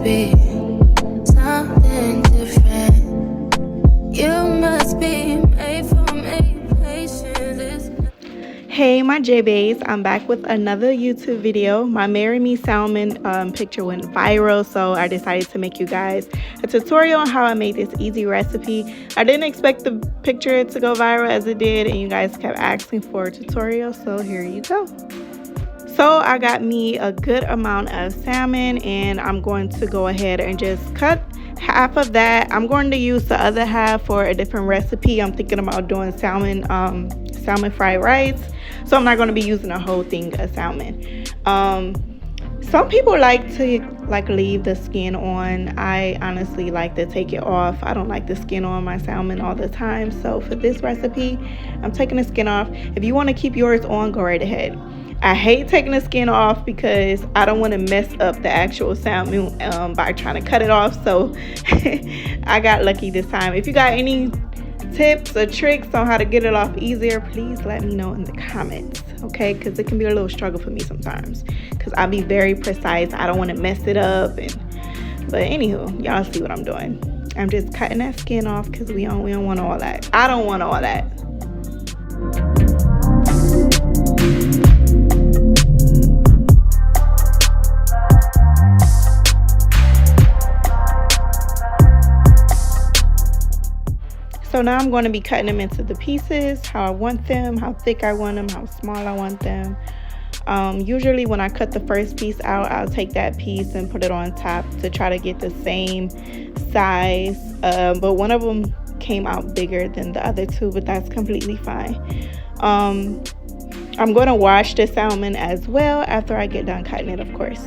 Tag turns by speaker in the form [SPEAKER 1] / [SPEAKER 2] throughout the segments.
[SPEAKER 1] be something different. You must be made for me. Patience is.
[SPEAKER 2] Hey my J-Bays, I'm back with another YouTube video. My Marry Me Salmon picture went viral, so I decided to make you guys a tutorial on how I made this easy recipe. I didn't expect the picture to go viral as it did, and you guys kept asking for a tutorial, so here you go. So I got me a good amount of salmon, and I'm going to go ahead and just cut half of that. I'm going to use the other half for a different recipe. I'm thinking about doing salmon fried rice, so I'm not going to be using a whole thing of salmon. Some people like to leave the skin on. I honestly like to take it off. I don't like the skin on my salmon all the time, so for this recipe I'm taking the skin off. If you want to keep yours on, go right ahead. I hate taking the skin off because I don't want to mess up the actual salmon by trying to cut it off, so I got lucky this time. If you got any tips or tricks on how to get it off easier, please let me know in the comments, okay? Because it can be a little struggle for me sometimes, because I'll be very precise. I don't want to mess it up, but anywho, y'all see what I'm doing. I'm just cutting that skin off because we don't want all that. I don't want all that. So now I'm going to be cutting them into the pieces, how I want them, how thick I want them, how small I want them. Usually when I cut the first piece out, I'll take that piece and put it on top to try to get the same size. But one of them came out bigger than the other two, but that's completely fine. I'm going to wash the salmon as well after I get done cutting it, of course.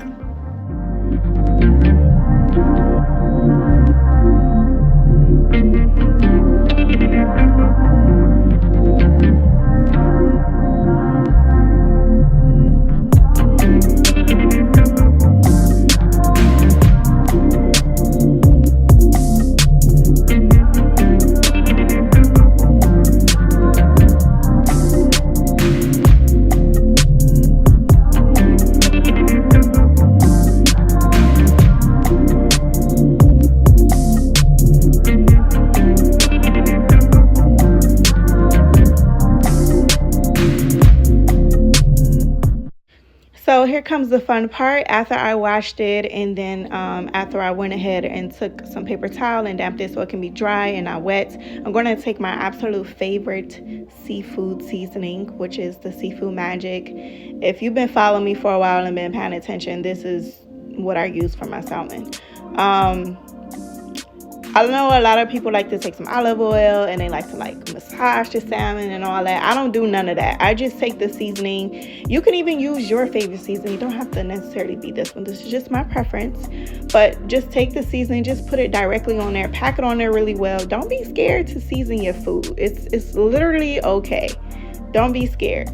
[SPEAKER 2] So here comes the fun part. After I washed it, and then after I went ahead and took some paper towel and damped it so it can be dry and not wet, I'm going to take my absolute favorite seafood seasoning, which is the Seafood Magic. If you've been following me for a while and been paying attention, this is what I use for my salmon. I know a lot of people like to take some olive oil and they like to massage the salmon and all that. I don't do none of that. I just take the seasoning. You can even use your favorite seasoning. You don't have to necessarily be this one. This is just my preference. But just take the seasoning, just put it directly on there, pack it on there really well. Don't be scared to season your food. It's literally okay. Don't be scared.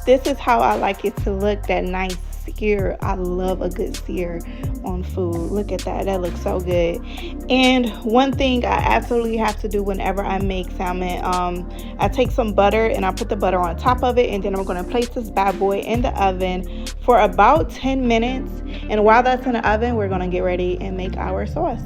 [SPEAKER 2] This is how I like it to look, that nice sear. I love a good sear on food. Look at that. That looks so good. And one thing I absolutely have to do whenever I make salmon, I take some butter and I put the butter on top of it, and then I'm going to place this bad boy in the oven for about 10 minutes. And while that's in the oven, we're going to get ready and make our sauce.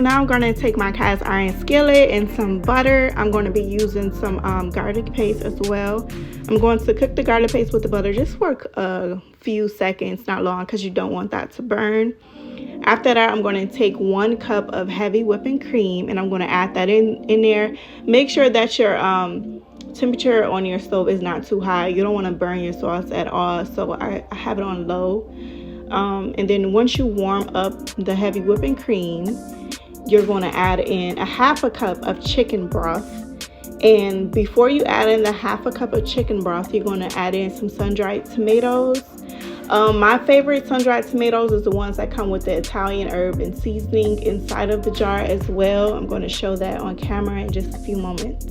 [SPEAKER 2] now I'm going to take my cast iron skillet and some butter. I'm going to be using some garlic paste as well. I'm going to cook the garlic paste with the butter just for a few seconds, not long, because you don't want that to burn. After that, I'm going to take 1 cup of heavy whipping cream and I'm going to add that in there. Make sure that your temperature on your stove is not too high. You don't want to burn your sauce at all, so I have it on low. And then once you warm up the heavy whipping cream, you're going to add in a 1/2 cup of chicken broth. And before you add in the 1/2 cup of chicken broth, you're going to add in some sun-dried tomatoes. My favorite sun-dried tomatoes is the ones that come with the Italian herb and seasoning inside of the jar as well. I'm going to show that on camera in just a few moments.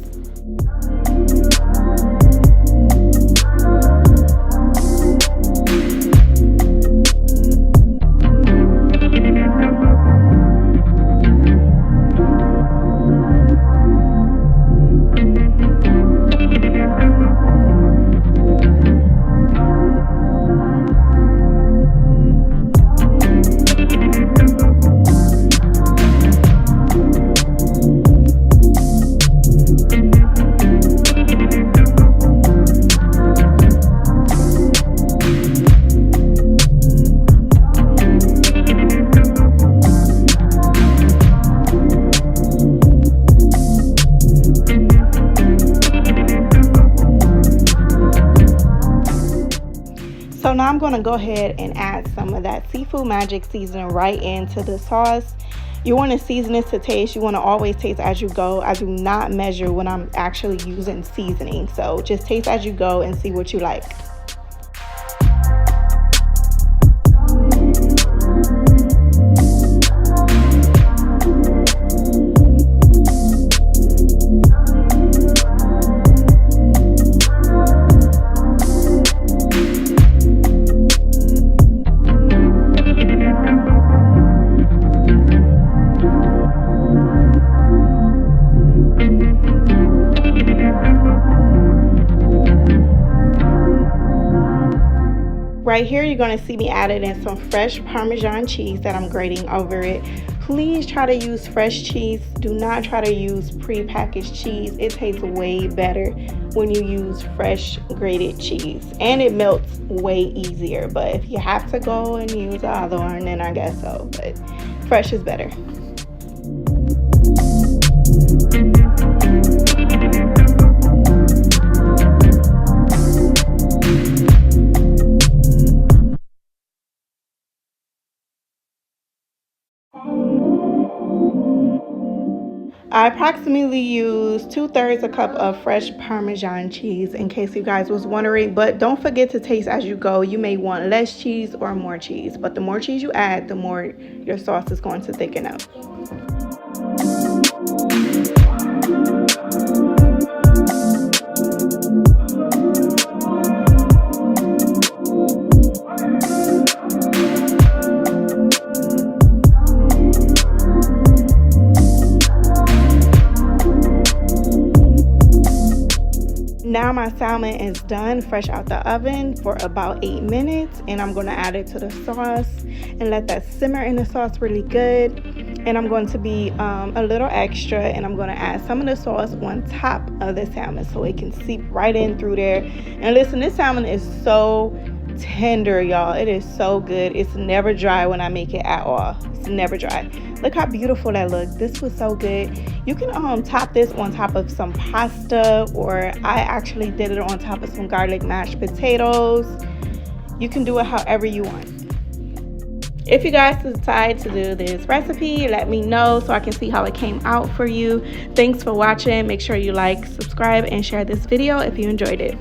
[SPEAKER 2] So now I'm going to go ahead and add some of that seafood magic seasoning right into the sauce. You want to season this to taste. You want to always taste as you go. I do not measure when I'm actually using seasoning. So just taste as you go and see what you like. Right here, you're going to see me adding in some fresh Parmesan cheese that I'm grating over it. Please try to use fresh cheese. Do not try to use pre-packaged cheese. It tastes way better when you use fresh grated cheese. And it melts way easier. But if you have to go and use the other one, then I guess so. But fresh is better. I approximately use 2/3 a cup of fresh Parmesan cheese, in case you guys was wondering. But don't forget to taste as you go. You may want less cheese or more cheese, but the more cheese you add, the more your sauce is going to thicken up. Now my salmon is done, fresh out the oven for about 8 minutes, and I'm going to add it to the sauce and let that simmer in the sauce really good. And I'm going to be a little extra, and I'm going to add some of the sauce on top of the salmon so it can seep right in through there. And listen, this salmon is so tender, y'all. It is so good. It's never dry when I make it at all. It's never dry. Look how beautiful that looks. This was so good. You can top this on top of some pasta, or I actually did it on top of some garlic mashed potatoes. You can do it however you want. If you guys decide to do this recipe, let me know so I can see how it came out for you. Thanks for watching. Make sure you like, subscribe, and share this video if you enjoyed it.